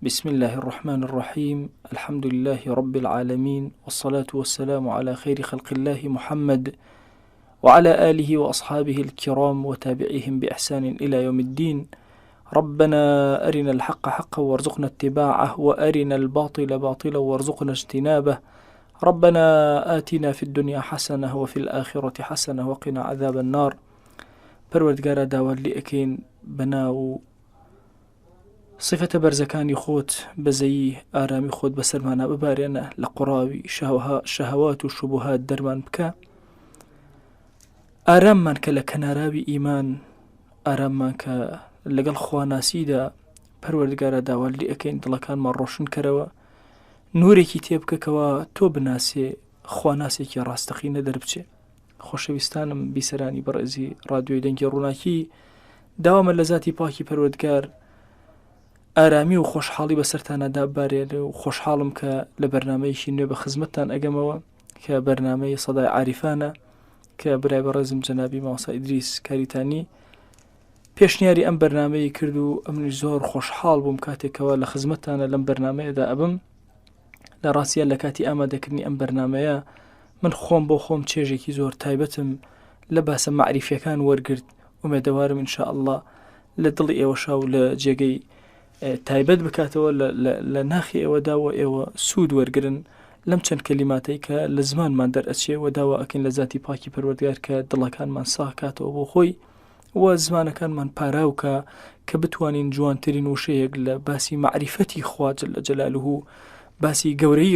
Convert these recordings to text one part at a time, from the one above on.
بسم الله الرحمن الرحيم. الحمد لله رب العالمين، والصلاة والسلام على خير خلق الله محمد وعلى آله وأصحابه الكرام وتابعيهم بإحسان إلى يوم الدين. ربنا أرنا الحق حقا وارزقنا اتباعه، وأرنا الباطل باطلا وارزقنا اجتنابه. ربنا آتنا في الدنيا حسنة وفي الآخرة حسنة وقنا عذاب النار. پەروەردگارە داوات لێ ئەکەین بەناو صفەتە بەرزەکانی خۆت بەزەیی ئارامی خۆت بەسەرمانە ببارێنە، لە قوڕاوی شەهەوات و شوبهات دەرمان بکە، ئاراممان کە لە کەناراوی ئیمان، ئاراممان کە لەگەڵ خواناسیدا. پەروەردگارە داوات لێ ئەکەین دڵەکانمان ڕۆشن کەرەوە، نورێکی تێبکەکەوە تۆ بناسێ، خواناسێکی ڕاستەقینە دەربچێ. خۆشەویستانم بیسەرانی بەڕێزی ڕادیۆی دەنگی ڕووناکی، داوامە لە ذاتی پاکی پەروەردگار ئارامی و خۆشحاڵی بەسەرتانەدا ببارێنێ و خۆشحاڵم کە لە بەرنامەیەکی نوێ بە خزمەتتان ئەگەمەوە کە بەرنامەی سەدای عاریفانە کە برای بەڕێزم جەنابی مامۆستا ئیدریس کاریتانی پێشنیاری ئەم بەرنامەیە کرد و ئەمنیش زۆر خۆشحاڵ بووم کاتێکەوە لە خزمەتتانە لەم بەرنامەیەدا ئەبم. لە ڕاستیە لە کاتی ئامادەکردنی ئەم بەرنامەیە من خۆم بۆ خۆم چێژێکی زۆر تایبەتم لە باسە معریفیەکان وەرگرت. ئومێدەوارم ئینشاء الله لە دڵی ئێوەشا و لە جێگەی تایبەت بکاتەوە لە ناخی ئێوەدا و ئێوە سوود وەرگرن لەم چەند کەلیماتەی کە لە زمانمان دەرئەچێ و داوا ئەکەین لە ذاتی پاکی پەروەردگار کە دڵەکانمان ساغ کاتەوە بۆ خۆی و زمانەکانمان پاراوکە کە بتوانین جوانترین وشەیەک لە باسی معریفەتی خوا جەل جەلالوه، باسی گەورەی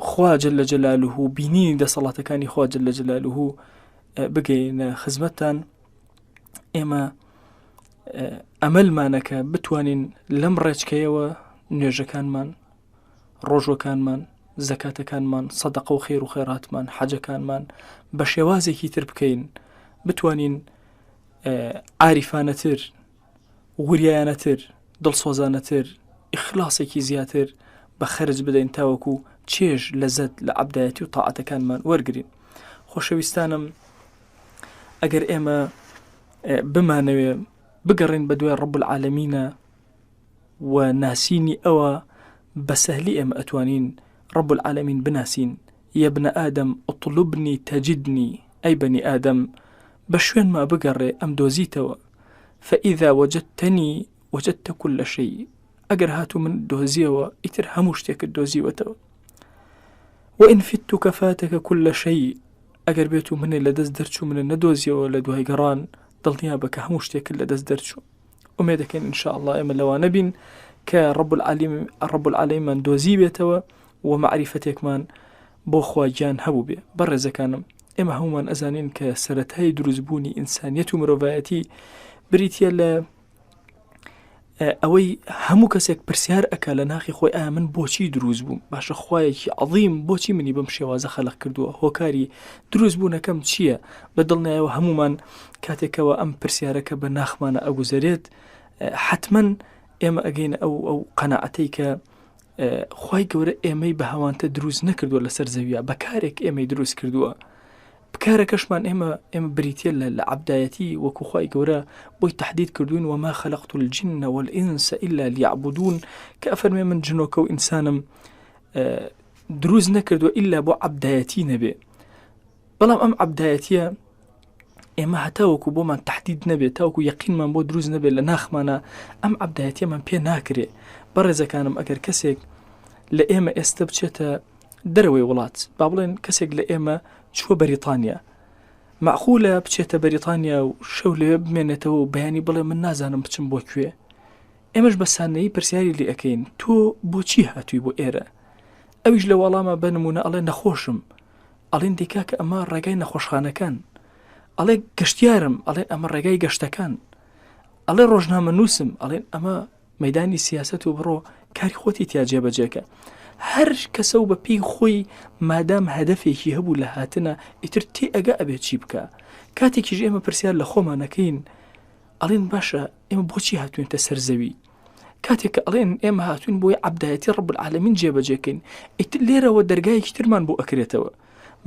خوا جەل جەلالوه و بینینی دەسەڵاتەکانی خوا جەل جەلالوه بگەینە خزمەتتان. ئێمە ئەمەلمانەکە بتوانین لەم ڕێچکەیەوە نوێژەکانمان، ڕۆژوەکانمان، زەکاتەکانمان، سەدەقە و خێر و خێراتمان، حەجەکانمان بە شێوازێکی تر بکەین، بتوانین عاریفانەتر، وریایانەتر، دڵسۆزانەتر، ئیخلاسێکی زیاتر بە خەرج بدەین تاوەکو چێژ لەزەت لە عەبدایەتی و تاعەتەکانمان وەرگرین. خۆشەویستانم، ئەگەر ئێمە بمانەوێ بگەڕین بە دوای ڕەب العالەمینە و ناسینی ئەوە بەسەهلی ئێمە ئەتوانین ڕەب العالەمین بناسین. یە بنە ئادەم ئوطلبنی تەجدنی، ئەی بەنی ئادەم بە شوێنما بگەڕێ ئەم دۆزیتەوە. فەئیذا وەجەدتەنی وەجەدتە کولە شەی، ئەگەر هاتوو من دۆزیەوە ئیتر هەموو شتێکت دۆزیوەتەوە. وئین فتوکە فاتەکە کولە شەی، ئەگەر بێت و منێ لە دەست دەرچوو منە نەدۆزیەوە لە دوای گەڕان، دڵنیا بە کە هەموو شتێکت لە دەست دەرچوو. ئومێدەکەین ئینشاء الله ئێمە لەوانە بین کە ڕەب العالەمیمان دۆزی بێتەوە و معریفەتێکمان بۆ خوا گیان هەبوو بێ. بەڕێزەکانم، ئێمە هەمومان ئەزانین کە سەرەتای دروستبوونی ئینسانیەت و مرۆڤایەتی بریتە لە ئەوەی هەموو کەسێک پرسیار ئەکا لە ناخی خۆی ئایا من بۆچی دروست بووم؟ باشە خوایەکی عەظیم بۆچی منی بەم شێوازە خەلق کردووە؟ هۆکاری دروست بوونەکەم چییە؟ بەدڵنیایەوە هەمومان کاتێکەوە ئەم پرسیارەکە بە ناخمانە ئەگوزارێت، حتمەن ئێمە ئەگەینە ئەو قەناعەتەی کە خوای گەورە ئێمەی بە هەوانتە دروست نەکردووە لەسەر زەویە، بەکارێک ئێمەی دروست کردووە. بکارەکەشمان ئێمە بریتە لە عەبدایەتی، وەکو خوای گەورە بۆی تەحدید کردوین وما خەلەقت الجن والئینس إلا لیعبدون، کە ئەفەرمێ من جنۆکە و ئینسانم دروست نەکردووە ئیلا بۆ عەبدایەتی نەبێ. بەڵام ئەم عەبدایەتیە ئێمە هەتاوەکو بۆمان تەحدید نەبێت، تاوەکو یەقینمان بۆ دروست نەبێت لە ناخمانە، ئەم عەبدایەتیەمان پێ ناکرێ. بەڕێزەکانم، ئەگەر کەسێک لە ئێمە ئێستا بچێتە دەرەوەی وڵات، با بڵێن کەسێک لە ئێمە چووە بەریتانیا، مەعقولە بچێتە بەریتانیا و شەو لەوێ بمێنێتەوە و بەیانی بڵێ من نازانم بچم بۆ کوێ. ئێمەش بە سانەیی پرسیاری لێ ئەەکەین تۆ بۆچی هاتووی بۆ ئێرە؟ ئەویش لە وەڵامە بەنمونە ئەڵێ نەخۆشم، ئەڵێن دیکا کە ئەمە ڕێگای نەخۆشخانەکان، ئەڵێ گەشتیارم، ئەڵێن ئەمە ڕێگای گەشتەکان، ئەڵێ ڕۆژنامە نووسم، ئەڵێن ئەمە مەیدانی سیاسەت و بڕۆ کاری خۆتی تیا جێبەجێکە. هەر کەسە و بە پێی خۆی مادام هەدەفێکی هەبوو لە هاتنە ئیتر تێ ئەگە ئەبێت چی بکە. کاتێکیش ئێمە پرسیار لە خۆمانەکەین، ئەڵێن باشە ئێمە بۆچی هاتوینتە سەرزەوی؟ کاتێک کە ئەڵێن ئێمە هاتوین بۆی عەبدایەتی ڕەب العالەمین جێبەجێکەین، ئیتر لێرەوە دەرگایەکی ترمان بۆ ئەکرێتەوە.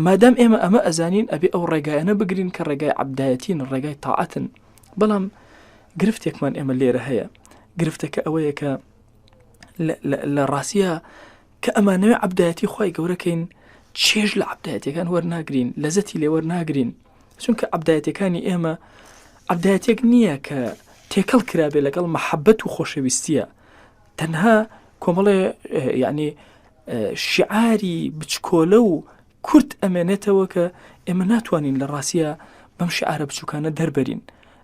مادام ئێمە ئەمە ئەزانین ئەبێ ئەو ڕێگایانە بگرین کە ڕێگای عەبدایەتین، ڕێگای تاعەتن. بەڵام گرفتێکمان ئێمە لێرە هەیە، گرفتەکە ئەوەیە کە لە ڕاستیە کە ئەمانەوێ عەبدایەتی خوای گەورەکەین چێژ لە عەبدایەتەکان وەرناگرین لەزەتی لێ وەرناگرین چونکە عەبدایەتەکانی ئێمە عەبدایەتێک نییە کە تێکەڵ کرابێ لەگەڵ مەحەبەت و خۆشەویستیە تەنها کۆمەڵێ یعنی شعاری بچکۆلە و کورت ئەمێنێتەوە کە ئێمە ناتوانین لە ڕاستیە بەم شعارە بچووکانە دەربەرین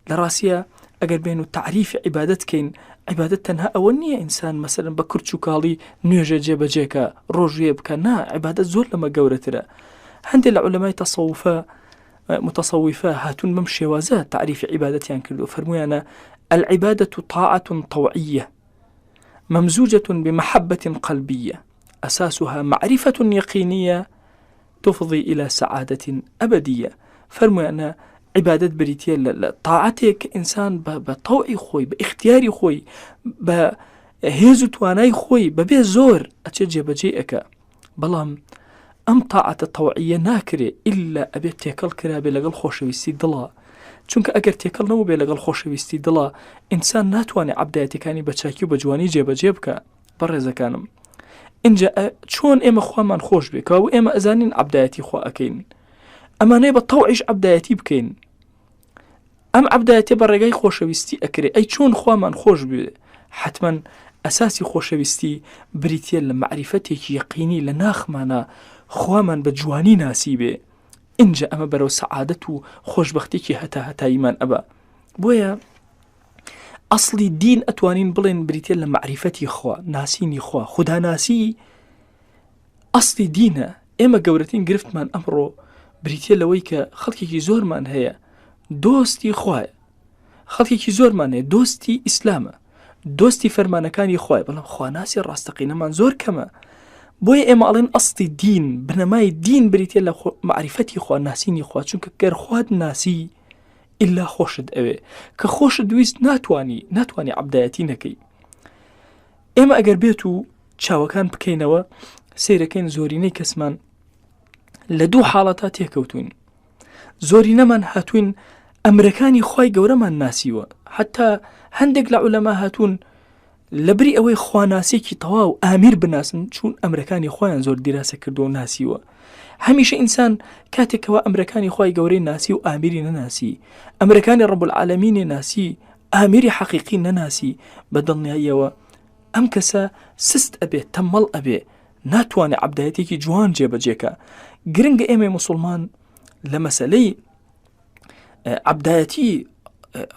لە ڕاستیە ئەگەر بێن و تعریفی عیبادەت کەین عیبادەت تەنها ئەوە نییە ئینسان مەسەلەن بە کورچ و کاڵی نوێژە جێبەجێکە ڕۆژوێ بکە نا عیبادەت زۆر لەمە گەورەترە هەندێک لە عولەمای متصوفە هاتون بەم شێوازە تعریفی عیبادەتیان کردو فەرموویانە العبادة طاعة طوعية ممزوجة بمحبة قلبية أساسها معرفة يقينية تفضي إلى سعادة أبدية فەرموویانە عیبادەت بریتە لە طاعەتێک ئینسان بە تەوعی خۆی بە اختیاری خۆی بە هێز و توانای خۆی بەبێ زۆر ئەچێت جێبەجێ ئەکە بەڵام ئەم تاعەتە تەوعیە ناکرێ ئیلا ئەبێت تێکەڵ کرابێ لەگەڵ خۆشەویستی دڵە چونکە ئەگەر تێکەڵ نەوە بێ لەگەڵ خۆشەویستی دڵە ئینسان ناتوانێت عەبدایەتەکانی بە چاکی و بە جوانی جێبەجێ بکە بەڕێزەکانم اینجا چۆن ئێمە خوامان خۆش بێ کەوا ئێمە ئەزانین عەبدایەتی خوا ئەکەین ئەمانەیە بە تەوعیش عەبدایەتی بکەین ئەم عەبدایەتێ بە ڕێگای خۆشەویستی ئەکرێ ئەی چۆن خوامان خۆش بێ حتمما ئەساسی خۆشەویستی بریتە لە معریفەتێکی یەقینی لە ناخمانە خوامان بە جوانی ناسی بێ اینجا ئەمە بەرەو سەعادەت و خۆشبەختێکی هەتاییمان ئەبە بۆیە ئەسڵی دین ئەتوانین بڵێن بریتە لە معریفەتی خوا ناسینی خوا خوداناسی ئەسڵی دینە ئێمە گەورەترین گرفتمان ئەمڕۆ بریتە لەوەی کە خەڵکێکی زۆرمان هەیە دۆستی خوایە خەڵکێکی زۆرمان هەیە دۆستی ئیسلامە دۆستی فەرمانەکانی خوای بەڵام خواناسی ڕاستەقینەمان زۆر کەمە بۆیە ئێمە ئەڵێن ئەسڵی دین بنەمای دین بریتە لە معریفەتی خوا ناسینی خوا چونکە گەر خوات ناسی ئیلا خۆشت ئەوێ کە خۆشت ویست ناتوانی عەبدایەتی نەکەی ئێمە ئەگەر بێت و چاوەکان بکەینەوە سیرەکەین زۆرینەی کەسمان لە دوو حاڵەتا تێکەوتوین زۆرینەمان هاتوین ئەمرەکانی خوای گەورەمان ناسیوە حتا هەندێک لە عولەما هاتوون لەبری ئەوەی خواناسێکی تەواو ئامیر بناسن چون ئەمرەکانی خۆیان زۆر دیراسە کردو و ناسیوە هەمیشە ئینسان کاتێکەوە ئەمرەکانی خوای گەورەی ناسی و ئامیری نەناسی ئەمرەکانی ڕەب العالەمینی ناسی ئامیری حەقیقی نەناسی بە دڵنیاییەوە ئەم کەسە سست ئەبێ تەمەڵ ئەبێ ناتوانێت عەبدایەتێکی جوان جێبەجێکە گرنگە ئێمە موسڵمان لە مەسەلەی عەبدایەتی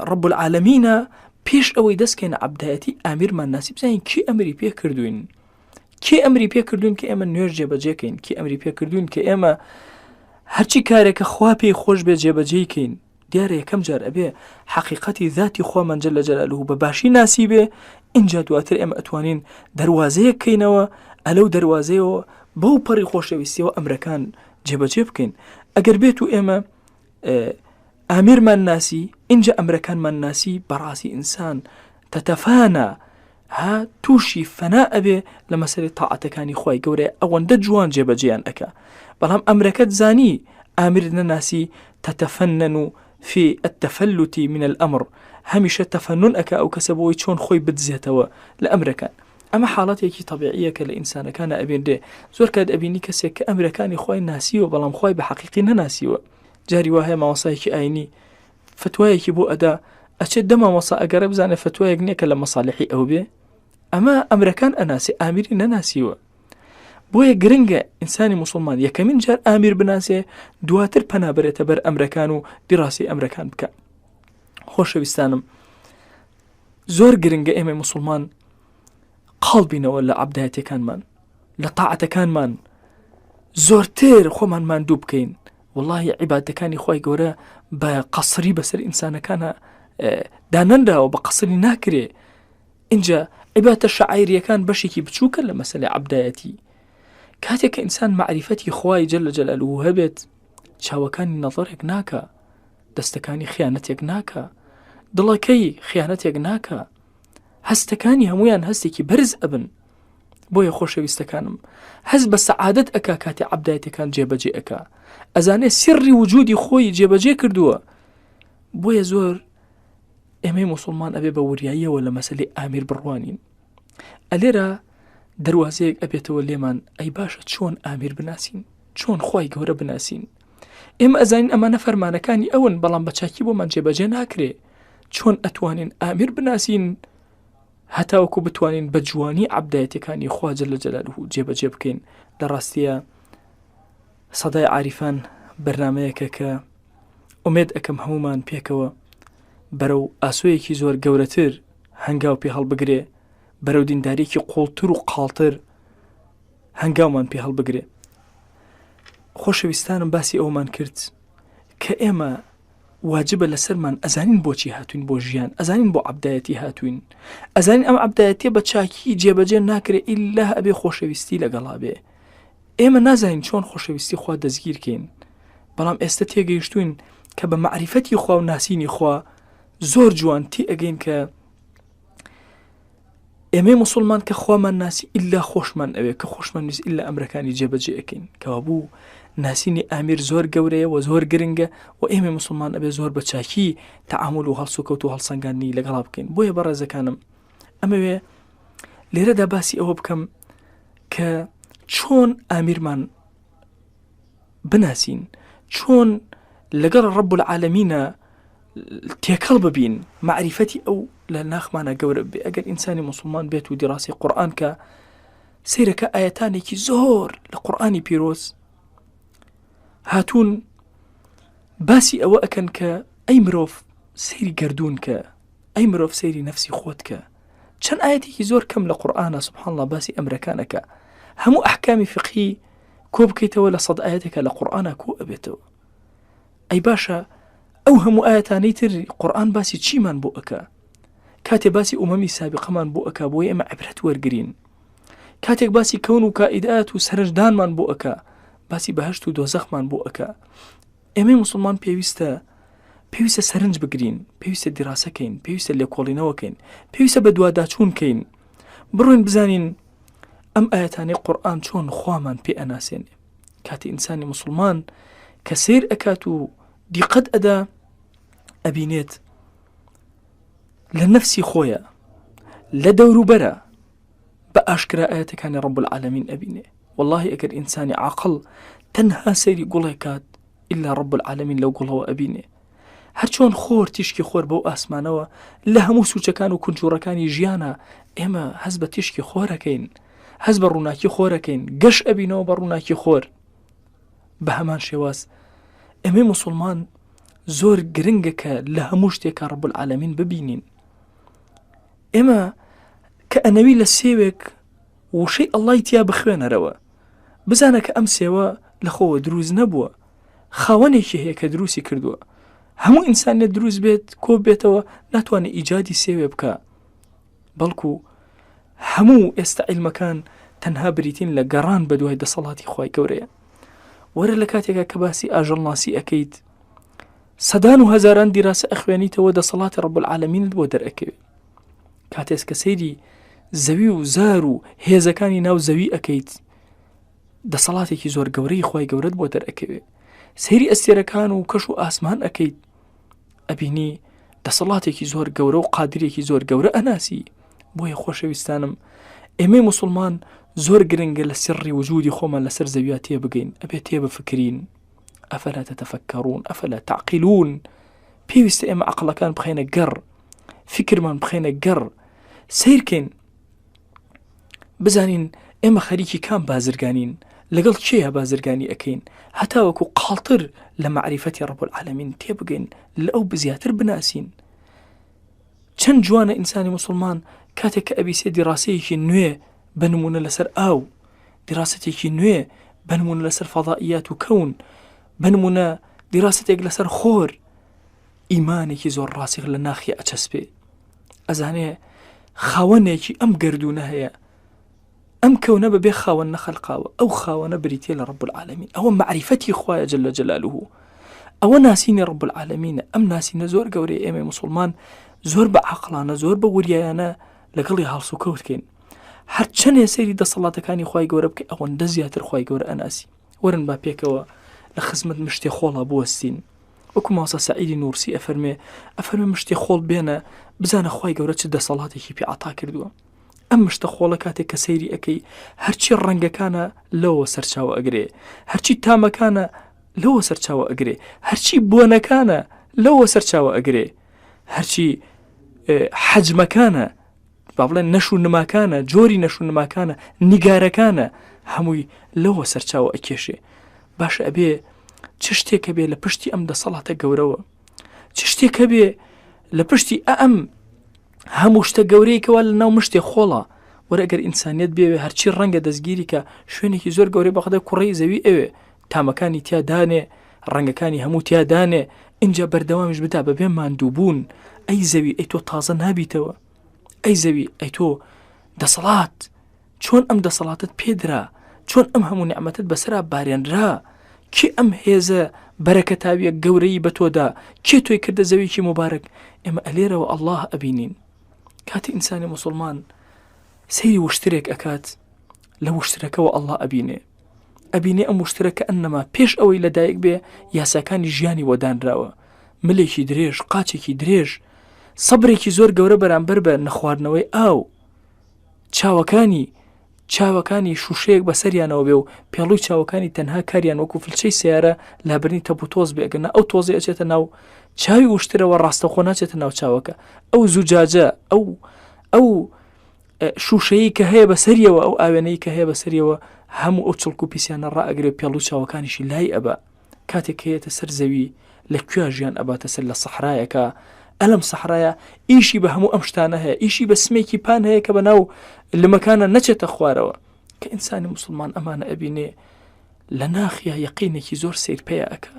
ڕەب العالەمینە پێش ئەوەی دەستکەین عەبدایەتی ئامیرمان ناسی بزانین کی ئەمری پێ کردوین کی ئەمری پێ کردوین کە ئێمە نوێژ جێبەجێکەین کی ئەمری پێ کردوین کە ئێمە هەرچی کارێکە خوا پێی خۆش بێ جێبەجێکەین دیارە یەکەم جار ئەبێ حەقیقەتی ذاتی خوامان جەل جەلالوهو بە باشی ناسی بێ اینجا دواتر ئێمە ئەتوانین دەواازەیە کەینەوە ئەلەو دەواازەیەوە بەو پەڕی خۆشەویستیەوە ئەمرەکان جێبەجێ بکەین ئەگەر بێت و ئێمە ئامیرمان ناسی اینجا ئەمرەکانمان ناسی بەڕاستی ئینسان تەتەفانە ها تووشی فەنا ئەبێ لە مەسەلەی تاعەتەکانی خوای گەورەیە ئەوەندە جوان جێبەجێیان ئەکا بەڵام ئەمرەکەت زانی ئامیر نەناسی تەتەفەنەن و في التفلت من الأمر هەمیشە تەفەنون ئەکا ئەو کەسە بۆی چۆن خۆی بدزێتەوە لە ئەمرەکان ئەمە حاڵەتێکی طبیعیە کە لە ئینسانەکانە ئەبێندێ زۆر کات ئەبینی کەسێک کە ئەمرەکانی خوای ناسیوە بەڵام خوای بە حەقیقی نەناسیوە جاری وایە مامۆستایەکی ئاینی فتوایەکی بۆ ئەدا ئەچێت دە مامۆستا ئەگەرە بزانێ فتوایەک نییە کە لە مەساڵحی ئەو بێ ئەمە ئەمرەکان ئەناسی ئامیری نەناسیوە بۆیە گرنگە ئینسانی موسڵمان یەکەمین جار ئامیر بناسێ دواتر پەنابرێتە بەر ئەمرەکان و دیڕاسی ئەمرەکان بکە خۆشەویستانم زۆر گرنگە ئێمە موسڵمان قەڵبینەوە لە عەبدایەتەکانمان لە تاعەتەکانمان زۆرتر خۆمان ماندوو بکەین واللهی عیبادەکانی خوای گەورە بە قەسری بەسەر ئینسانەکانە دانەنداوە بە قەسری ناکرێ اینجا عیبادە شەعائیریەکان بەشێکی بچووکە لە مەسەلەی عەبدایەتی کاتێک کە ئینسان معریفەتی خوای جەل جەلالوهو هەبێت چاوەکانی نەظەرێک ناکە دەستەکانی خیانەتێک ناکە دڵەکەی خیانەتێک ناکە هەستەکانی هەمویان هەستێکی بەرز ئەبن بۆیە خۆشەویستەکانم هەست بە سەعادەت ئەکا کاتی عەبدایەتەکان جێبەجێ ئەکا ئەزانێ سری وجودی خۆی جێبەجێ کردووە بۆیە زۆر ئێمەی موسڵمان ئەبێ بە وریاییەوە لە مەسەلەی ئامیر بڕوانین. ئەلێرە دەواازەیەک ئەبێتەوە لێمان، ئەی باشە چۆن ئامیر بناسین، چۆن خی گەورە بناسین. ئێمە ئەزانین ئەمانە فەرمانەکانی ئەون، بەڵام بە چاکی بۆمان جێبەجێ ناکرێ. چۆن ئەتوانین ئامیر بناسین هەتاوەکو بتوانین بە جوانی عەبدایەتەکانی خوا جەل جەلالوه جێبەجێ بکەین. لە ڕاستیە سەدای عاریفان بەرنامەیەکە کە ئومێد ئەکەم هەمومان پێکەوە بەرەو ئاسۆیەکی زۆر گەورەتر هەنگاو پێ هەڵبگرێ، بەرەو دیندارێکی قوڵتر و قاڵتر هەنگاومان پێ هەڵبگرێ. خۆشەویستانم باسی ئەومان کرد کە ئێمە واجبە لەسەرمان ئەزانین بۆچی هاتوین بۆ ژیان، ئەزانین بۆ عەبدایەتی هاتوین، ئەزانین ئەم عەبدایەتیە بە چاکی جێبەجێ ناکرێ ئیلا ئەبێ خۆشەویستی لەگەڵا بێ. ئێمە نازانین چۆن خۆشەویستی خوا دەستگیرکەین، بەڵام ئێستا تێگەیشتوین کە بە معریفەتی خوا و ناسینی خوا زۆر جوان تی ئەگەین کە ئێمەی موسڵمان کە خوامان ناسی ئیلا خۆشمان ئەوێ، کە خۆشمان ویست ئیلا ئەمرەکانی جێبەجێ ئەکەین. کەوا بوو ناسینی ئامیر زۆر گەورەیە و زۆر گرنگە و ئێمە موسڵمان ئەبێ زۆر بە چاکی تەعامل و هەڵسوکەوت و هەڵسەنگاندنی لەگەڵا بکەین. بۆیە بەڕێزەکانم ئەمەوێ لێرەدا باسی ئەوە بکەم کە چۆن ئامیرمان بناسین، چۆن لەگەڵ ڕەب العالەمینە تێکەڵ ببین، معریفەتی ئەو لە ناخمانە گەورە بێ. ئەگەر ئینسانی موسڵمان بێت و دیڕاسی قورئان کە سەیرەکە ئاەتانێکی زۆر لە قورئانی پیرۆز هاتوون باسی ئەوە ئەکەن کە ئەی مرۆڤ سەیری گەردوون کە، ئەی مرۆڤ سەیری نەفسی خۆت کە. چەند ئاەتێکی زۆر کەم لە قورئانە سوبحان الله باسی ئەمرەکانەکە، هەموو ئەحکامی فقهی کۆ بکەیتەوە لە 100 ئاەتێکە لە قورئانە کۆ ئەبێتەوە. ئەی باشە ئەو هەموو ئاەتانەی تر قورئان باسی چیمان بۆ ئەکا؟ کاتێک باسی ئومەمی سابقەمان بۆ ئەکا بۆی ئێمە عیبرەت وەرگرین، کاتێک باسی کەون و کائیدات و سەرنجدانمان بۆ ئەکا، باسی بەهەشت و دۆزەخمان بۆ ئەکا. ئێمەی موسڵمان پێویستە سەرنج بگرین، پێویستە دیراسەکەین، پێویستە لێکۆڵینەوەکەین، پێویستە بە دوواداچوونکەین، بڕۆین بزانین ئەم ئاەتانەی قورئان چۆن خوامان پێ ئەناسێنێ. کاتی ئینسانی موسڵمان کە سیر ئەکات و دیقەت ئەدا ئەبینێت لە نەفسی خۆیە، لە دەوروبەرە بە ئاشکرا ئاەتەکانی ڕەب العالەمین ئەبینێ. واللهی ئەگەر ئینسانی عاقڵ تەنها سەیری گوڵێ کات ئیلا ڕەب العالەمین لەو گوڵەوە ئەبینێ. هەر چۆن خۆر تیشکی خۆر بەو ئاسمانەوە لە هەموو سوچەکان و کونجوڕەکانی ژیانە ئێمە هەز بە تیشکی خۆرەکەین، هەز بە ڕووناکی خۆرەکەین، گەش ئەبینەوە بە ڕووناکی خۆر. بە هەمان شێواز ئێمەی موسڵمان زۆر گرنگە کە لە هەموو شتێکە ڕەب العالەمین ببینین. ئێمە کە ئەنەوی لە سێوێک وشەی ئەڵڵای تیا بخوێنەرەوە، بزانە کە ئەم سێوە لە خۆوە دروست نەبووە، خاوەنێکی هەیە کە دروستی کردووە. هەموو ئینسانێت دروست بێت کۆ بێتەوە ناتوانێت ئیجادی سێوێ بکە، بەڵکو هەموو ئێستا عیلمەکان تەنها بریتین لە گەڕان بە دوای دەسەڵاتی خوای گەورەیە. وەرە لە کاتێکە کە باسی ئاژەڵناسی ئەەکەیت، سەدان و هەزاران دیراسە ئەخوێنیتەوە دەسەڵاتی ڕەب العالەمینت بۆ دەرئەکەوێت. کاتێک کە سەیری زەوی و زار و هێزەکانی ناو زەوی ئەەکەیت، دەسەڵاتێکی زۆر گەورەی خوای گەورەت بۆ دەرئەکەوێت. سەیری ئەستێرەکان و کەش و ئاسمان ئەەکەیت، ئەبینی دەسەڵاتێکی زۆر گەورە و قادرێکی زۆر گەورە ئەناسی. بۆیە خۆشەویستانم ئێمەی موسڵمان زۆر گرنگە لە سری وجودی خۆمان لەسەر زەویە تێ بگەین، ئەبێ تێ بفکرین. ئەفەلا تەتەفەکەڕون ئەفەلا تعقیلون. پێویستە ئێمە عەقڵەکان بخەینە گەڕ، فکرمان بخەینە گەڕ، سیرکەین، بزانین ئێمە خەریکی کام بازرگانین، لەگەڵ کێیە بازرگانی ئەەکەین، هەتاوەکو قاڵتر لە معریفەتی ڕەب العالەمین تێبگەین، لە ئەو بزیاتر بناسین. چەند جوانە ئینسانی موسڵمان کاتێک کە ئەبیسێ دیڕاسەیەکی نوێ بنمونە لەسەر ئاو، دیڕاستێکی نوێ بنمونە لەسەر فەضائیات و کەون، بنمونە دیڕاستێک لەسەر خۆر، ئیمانێکی زۆر ڕاسخ لە ناخی ئەچەسپێ. ئەزانێ خاوەنێکی ئەم گەردوونە هەیە، ئەم کەونە بەبێ خاوەن نەخەلقاوە، ئەو خاوەنە بریتێ لە ڕەب العالەمین. ئەوە معریفەتی خوایە جەل جەلالوه، ئەوە ناسینی ڕەب العالەمینە. ئەم ناسینە زۆر گەورەیە. ئێمە موسڵمان زۆر بە عەقڵانە، زۆر بە وریایانە لەگەڵی هەڵسوکەوتکەین. هەر چەندێ سەیری دەسەڵاتەکانی خوای گەورە بکەی، ئەوەندە زیاتر خوای گەورە ئەناسی. وەرن با پێکەوە لە خزمەت مشتێ خۆڵا بوەستین. وەکو ماسە سەعیدی نورسی ئەفەرمێ مشتێ خۆڵ بێنە بزانە خوای گەورە چ دەسەڵاتێکی پێ عەتا کردووە. ئەم مشتە خۆڵە کاتێک کە سەیری ئەەکەی هەرچی ڕەنگەکانە لەوە سەرچاوە ئەگرێ، هەرچی تامەکانە لەوە سەرچاوە ئەگرێ، هەرچی بۆنەکانە لەوە سەرچاوە ئەگرێ، هەرچی حەجمەکانە با بڵێن نەشو نماکانە، جۆری نەشو نماکانە، نیگارەکانە هەمووی لەوە سەرچاوە ئەکێشێ. باشە ئەبێ چ شتێکە بێ لە پشتی ئەم دەسەڵاتە گەورەوە، چ شتێکە بێ لە پشتی ئەم هەموو شتە گەورەیەکەوە لە ناو مشتێ خۆڵە. وەرە ئەگەر ئینسانیت بێوێ هەرچی ڕەنگە دەستگیری کە شوێنێکی زۆر گەورەی بەخەدە کوڕەی زەوی ئەوێ، تامەکانی تیادانێ، ڕەنگەکانی هەموو تیادانێ، اینجا بەردەوامیش بدا بەبێ ماندووبوون. ئەی زەوی ئەی تۆ تازە نابیتەوە، ئەی زەوی ئەی تۆ دەسەڵات چۆن ئەم دەسەڵاتت پێدرا، چۆن ئەم هەموو نیعمەتت بەسرا بارێنرا، کێ ئەم هێزە بەرەکەتاویە گەورەی بە تۆدا، کێ تۆی کردە زەویکی مبارەک. ئێمە ئەلێرەوە ئەڵڵاه ئەبینین. کاتی ئینسانی موسڵمان سەیری وشترێک ئەکات، لە وشترەکەەوە ئەڵڵاه ئەبینێ ئەم وشترەکە ئەنەما پێش ئەوەی لەدایک بێ یاساکانی ژیانی وەدانراوە، ملێکی درێژ، قاچێکی درێژ، سەبرێکی زۆر گەورە بەرامبەر بە نەخواردنەوەی ئاو، چاوەکانی شوشەیەک بەسەریانەوە بێ و پێڵووی چاوەکانی تەنها کاریان وەکو فلچەی سیارە لابرنی تەپ و تۆز بێگەنە ئەو تۆزی ئەچێتە ناو چاوی وشترەوە، ڕاستەخۆ ناچێتە ناو چاوەکە. ئەو زوجاجە ئەو شوشەیە کە هەیە بەسەریەوە، ئەو ئاوێنەی کە هەیە بەسەریەوە، هەموو ئەو چڵک و پیسیانە ڕائەگرێ پێڵوو چاوەکانیشی لای ئەبا. کاتێک هەیەتە سەر زەوی لەکوێ ژیان ئەباتە سەر لە سەحرایەکە، ئەلم سەحرایە ئیشی بە هەموو ئەم شتانە هەیە، ئیشی بە سمێکی پان هەیە کە بەناو لمەکانە نەچێتە خوارەوە. کە ئینسانی موسڵمان ئەمانە ئەبینێ لە ناخیا یەقینێکی زۆر سیر پێیە ئەکا.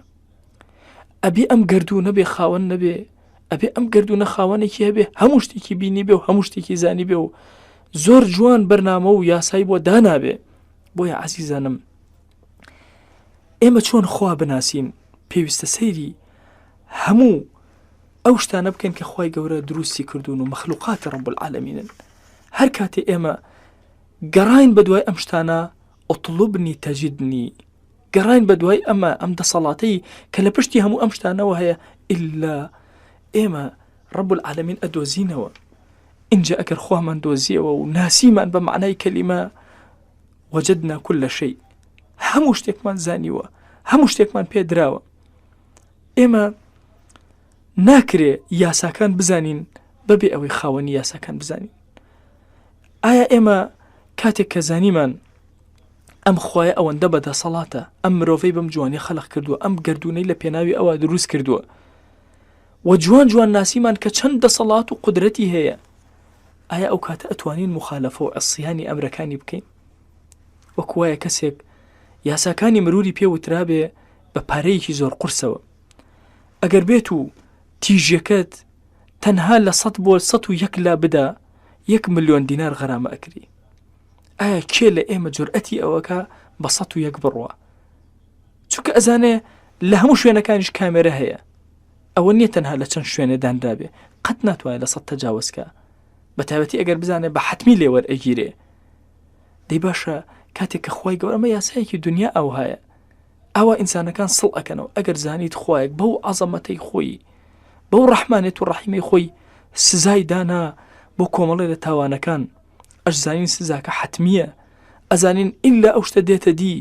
ئەبێ ئەم گردوونە بێ خاوەن نەبێ، ئەبێ ئەم گردوونە خاوەنێکی هەبێ هەموو شتێکی بینی بێ و هەموو شتێکی زانی بێ و زۆر جوان بەرنامە و یاسایی بۆ دانابێ. بۆیە عەزیزانم ئێمە چۆن خوا بناسین پێویستە سەیری هەموو ئەو شتانە بکەین کە خوای گەورە دروستی کردوون و مەخلوقاتی ڕەب العالەمینن. هەر کاتێ ئێمە گەڕاین بە دوای ئەم شتانە، ئوطلبنی تەجیدنی، گەڕاین بە دوای ئەم دەسەڵاتەی کە لە پشتی هەموو ئەم شتانەوە هەیە، ئیلا ئێمە ڕەب العالەمین ئەدۆزینەوە. اینجا ئەگەر خوامان دۆزیەوە و ناسیمان بە معنای کەلیمە، وەجدنا كل شيء، هەموو شتێکمان زانیوە، هەموو شتێکمان پێدراوە. ئێمە ناکرێ یاساکان بزانین بەبێ ئەوەی خاوەنی یاساکان بزانین. ئایا ئێمە کاتێک کە زانیمان ئەم خوایە ئەوەندە بەدەسەڵاتە، ئەم مرۆڤەی بەم جوانی خەلق کردووە، ئەم گردوونەی لە پێناوی ئەوە دروست کردووە و جوان ناسیمان کە چەند دەسەڵات و قودرەتی هەیە، ئایا ئەو کاتە ئەتوانین مخالەفە و عەسیانی ئەمرەکانی بکەین؟ وەکوایە کەسێک یاساکانی مروری پێوترابێ بە پارەیەکی زۆر قورسەوە، ئەگەر بێت و تیژەکەت تەنها لە 100 بۆ 101 لا بدا 1 ملیۆن دینار غەرامە ئەکری. ئایا کێ لە ئێمە جورئەتی ئەوەکە بە 101 بڕوە؟ چونکە ئەزانێ لە هەموو شوێنەکانیش کامێرە هەیە، ئەوە نییە تەنها لە چەند شوێنێ دانرابێ، قەت ناتوانێت لە 100 تەجاوزکە، بە تایبەتی ئەگەر بزانێ بە حتمی لێوەرئەگیرێ. دەی باشە کاتێک کە خوای گەورە ئەمە یاسایەکی دنیا ئەو هەیە، ئەوە ئینسانەکان سڵ ئەکەنەوە. ئەگەر زانیت خوایەک بەو عەزەمەتەی خۆی، بەو ڕەحمانێت و ڕەحیمەی خۆی سزای دانا بۆ کۆمەڵێ لە تاوانەکان، ئەش زانین سزاکە حتمیە، ئەزانین ئیلا ئەو شتە دێتە دی،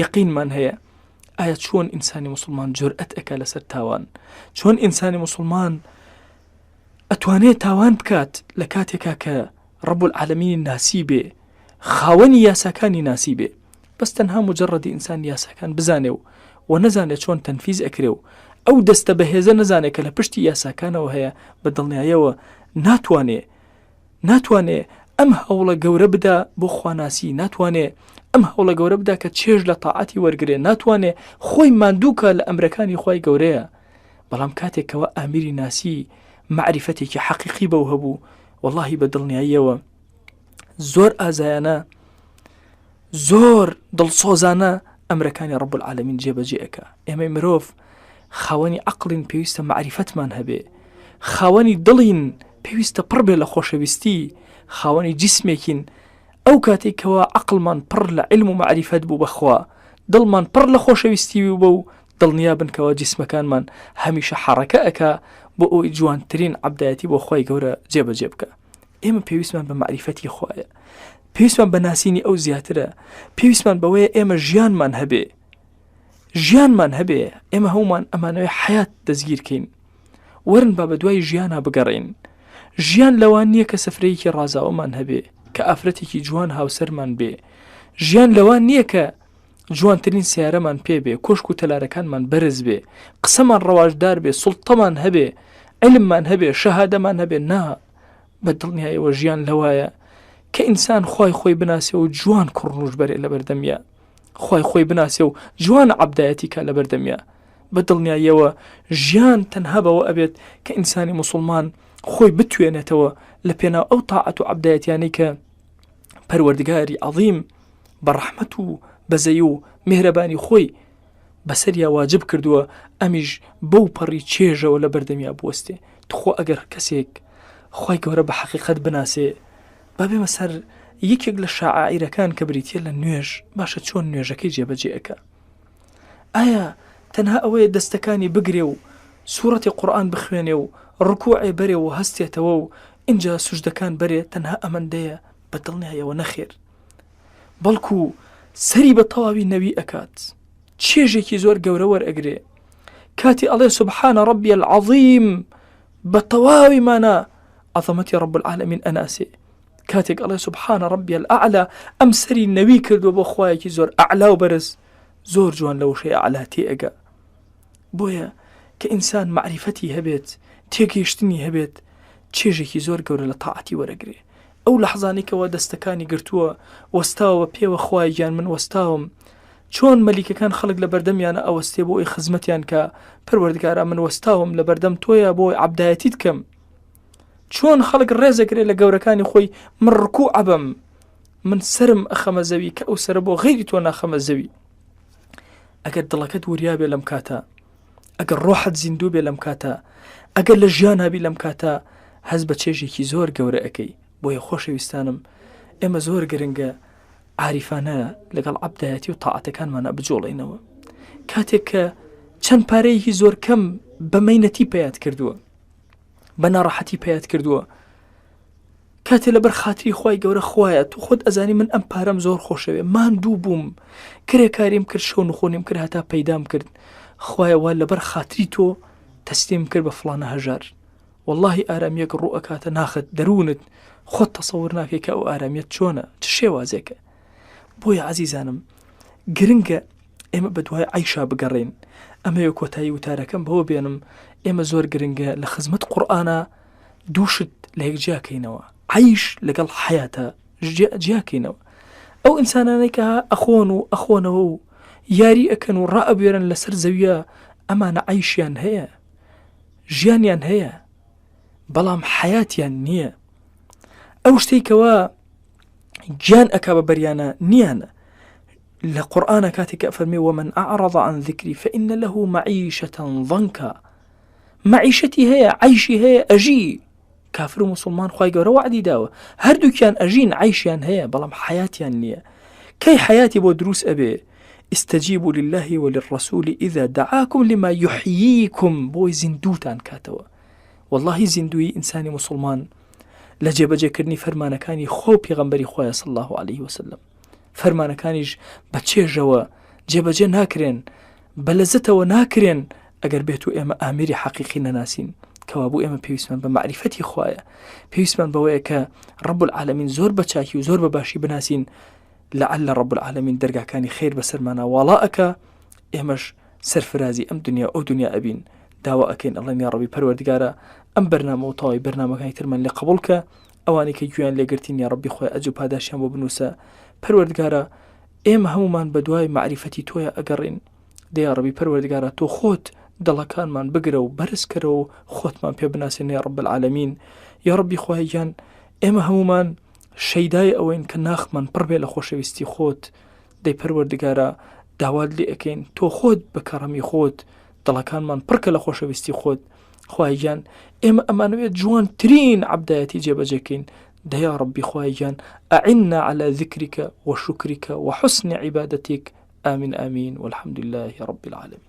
یەقینمان هەیە. ئایا چۆن ئینسانی موسڵمان جورئەت ئەکا لەسەر تاوان؟ چۆن ئینسانی موسڵمان ئەتوانێت تاوان بکات لە کاتێکا کە ڕەب العالەمین ناسی بێ، خاوەنی یاساکانی ناسی بێ؟ بەس تەنها مجرڕەدی ئینسان یاساکان بزانێ و نەزانێت چۆن تەنفیز ئەکرێ و ئەو دەستە بەهێزە نەزانێت کە لە پشتی یاساکانەوە هەیە، بە دڵنیایەوە ناتوانێ ئەم هەوڵە گەورە بدا بۆ خواناسی، ناتوانێ ئەم هەوڵە گەورە بدا کە چێژ لە تاعاتی وەرگێ، ناتوانێ خۆی ماندووکە لە ئەمرەکانی خوای گەورەیە. بەڵام کاتێکەوە ئامیری ناسی معریفەتێکی حەقیقی بەو هەبوو، وەڵاهی بە دڵنیاییەوە زۆر ئازایانە، زۆر دڵسۆزانە ئەمرەکانی ڕەب العالەمین جێبەجێ ئەکا. ئێمەی مرۆڤ خاوەنی عەقڵین، پێویستە معریفەتمان هەبێ، خاوەنی دڵین، پێویستە پڕ بێ لە خۆشەویستی، خاوەنی جسمێکین. ئەو کاتێکەوە عەقڵمان پڕ لە علم و معریفەت بوو بەخوا، دڵمان پڕ لە خۆشەویستی بوو بە و دڵنیابن کەەوە جیسمەکانمان هەمیشە حەڕەکە ئەکا بۆ ئەوی جوانترین عەبدایەتی بۆ خۆی گەورە جێبەجێ بکە. ئێمە پێویستمان بە معریفەتی خۆیە، پێویستمان بە ناسینی ئەو زیاترە، پێویستمان بەوەیە ئێمە ژیانمان هەبێ ئێمە هەومان ئەمانەوەی حیات دەستگیرکەین، وەرن با بە دوای ژیانە بگەڕین. ژیان لەوان نییە کە سەفرەیەکی ڕازاوەمان هەبێ کە ئافرەتێکی جوان هاوسەرمان بێ، ژیان لەوان نییە کە جوانترین سیارەمان پێ بێ، کۆشک و تەلارەکانمان بەرز بێ، قسەمان ڕەواژدار بێ، سوڵتەمان هەبێ، علممان هەبێ، شەهادەمان هەبێ. نا، بە دڵنیایەوە ژیان لەوایە کە ئینسان خۆی بناسێ و جوان کوڕنوش بەرێ لە بەردەمیا، خۆی بناسێ و جوان عەبدایەتی کا لە بەردەمیا. بە دڵنیایەوە ژیان تەنها بەوە ئەبێت کە ئینسانی موسڵمان خۆی بتوێنێتەوە لە پێناو ئەو تاعەت و عەبدایەتیانەی کە پەروەردگاری عەظیم بە ڕەحمەت و بەزەی و میهرەبانی خۆی بەسەریا واجب کردووە ئەمیش بەو پەڕی چێژەوە لە بەردەمیا بوەستێ. تخۆ ئەگەر کەسێک خۆی گەورە بە حەقیقەت بناسێ، با بێمە سەر یەکێک لە شاعیرەکان کە بریتە لە نوێژ، باشە چۆن نوێژەکەی جێبەجێ ئەکا؟ ئایا تەنها ئەوەیە دەستەکانی بگرێ و سوورەتی قورئان بخوێنێ و ڕکوعێ بەرێ و هەستێتەوە و اینجا سوژدەکان بەرێ، تەنها ئەمەندەیە؟ بە دڵنیایەوە نەخێر، بەڵکو سەری بە تەواوی نەوی ئەکات، چێژێکی زۆر گەورە وەرئەگرێ، کاتی ئەڵێ سوبحانە ڕەبی العەظیم بە تەواوی مانە عەظەمەتی ڕەب العالەمین ئەناسێ، کاتێک ئەڵێ سوبحانە ڕەبی الأعلا ئەم سەری نەوی کردووە بۆ خوایەکی زۆر ئەعلا و بەرز، زۆر جوان لە وشەی ئەعلا تێئەگا. بۆیە کە ئینسان معریفەتی هەبێت، تێگەیشتنی هەبێت، چێژێکی زۆر گەورە لە تاعەتی وەرەگرێ. ئەو لەحظانی کەەوە دەستەکانی گرتووە وەستاوە پێوە خوایگیان من وەستاوم، چۆن مەلیکەکان خەڵک لە بەردەمیانە ئەوەستێ بۆ ئەی خزمەتیان کە پەروەردگارە من وەستاوم لە بەردەم تۆیە بۆی عەبدایەتیت کەم، چۆن خەڵک ڕێزەگرێ لە گەورەکانی خۆی من ڕکوع ئەبەم، من سرم ئەخەمە زەوی کە ئەو سرە بۆ غەیری تۆ ناخەمە زەوی. ئەگەر دڵەکەت وریا بێ لەم کاتە، ئەگەر ڕۆحت زیندوو بێ لەم کاتە، ئەگەر لە ژیان هەبی لەم کاتە، هەز بە چێژێکی زۆر گەورە ئەەکەی. بۆیە خۆشەویستانم، ئێمە زۆر گرنگە عاریفانە لەگەڵ عەبدایەتی و تاعەتەکانمانە بجۆڵێنەوە. کاتێک کە چەند پارەیەکی زۆر کەم بە مەینەتی پەیات کردووە، بە ناڕەحەتی پەیات کردووە، کاتێ لەبەر خاتری خوای گەورە خوایە تو خۆت ئەزانی من ئەم پارەم زۆر خۆشەوێ، ماندوو بووم، کرێکاریم کرد، شەو نخۆنیم کرد، هەتا پەیدام کرد، خوایەوە لەبەر خاتری تۆ تەسلیم کرد بە فڵانە هەژار. واللهی ئارامیەک ڕوو ئەکاتە ناخت دەروونت، خۆت تەسەوور ناکەی کە ئەو ئارامیەت چۆنە، چ شێوازێکە. بۆیە عەزیزانم، گرنگە ئێمە بە دوای عەیشا بگەڕێن. ئەمەوە کۆتایی وتارەکەم بەوە بێنم، ئێمە زۆر گرنگە لە خزمەت قورئانە دووشت لە یەک جیاکەینەوە، عەیش لەگەڵ حەیاتە جیاکەینەوە. ئەو ئینسانانەی کە ئەخۆن و ئەخۆنەوە و یاری ئەکەن و ڕائەبوێرن لەسەر زەویە، ئەمانە عەیشیان هەیە، ژیانیان هەیە، بەڵام حەیاتیان نییە. ئەو شتێکەوە گیان ئەکا بە بەریانە نییانە. لە قورئانە کاتێک ئەفەرمێ ومن أعرض عن ذكري فإن له معيشة ضنكا، معیشەتی هەیە، عەیشی هەیە، ئەژی. کافر و موسڵمان خوای گەورە وعدی داوە هەردووکیان ئەژین، عەیشیان هەیە، بەڵام حەیاتیان نییە. کەی حەیاتی بۆ دروست ئەبێ؟ استجيبوا لله وللرسول إذا دعاكم لما يحييكم، بۆی زیندوتان کاتەوە. واللهی زیندوی ئینسانی موسڵمان لە جێبەجێکردنی فەرمانەکانی خۆ پێغەمبەری خۆیە صلی الله عليه وسلم. فەرمانەکانیش بە چێژەوە جێبەجێ ناکرێن، بە لەزەتەوە ناکرێن ئەگەر بێت و ئێمە ئامری حەقیقی نەناسین. کەوا بوو ئێمە پێویستمان بە معریفەتی خوایە، پێویستمان بەوەیە کە ڕەب العالەمین زۆر بە چاکی و زۆر بە باشی بناسین. لعل ڕەب العالەمین دەرگاکانی خێر بەسەرمانە واڵا ئەکا، ئێمەش سەرفرازی ئەم دنیا ئەو دنیا ئەبین. داوا ئەکەین ئەڵێن یا ڕەبی پەروەردگارە ئەم بەرنامە و تەواوی بەرنامەکانی ترمان لێ قبوڵ کە، ئەوانەی کە گویان لێگرتین یا ڕەبی خۆی ئەجر و پاداشیان بۆ بنووسە. پەروەردگارە ئێمە هەمومان بە دوای معریفەتی تۆیە ئەگەڕین. دەیا ڕەبی پەروەردگارە تۆ خۆت دڵەکانمان بگرە و بەرز کەرە و خۆتمان پێ بناسێن یا ڕەب العالەمین. یا ڕەبی خوای گیان، ئێمە هەمومان شەیدای ئەوەین کە ناخمان پڕ بێ لە خۆشەویستی خۆت. دەی پەروەردگارە داوات لێ ئەکەین تۆ خۆت بە کەڕەمی خۆت دڵەکانمان پڕکە لە خۆشەویستی خۆت. خوای گیان ئێمە ئەمانەوێت جوانترین عەبدایەتی جێبەجێکەین. دەیا ڕەبی خوای گیان ئەعینا على ذکرک وشکرک وحسن عبادتک. آمین آمین والحمد لله رب العالمين.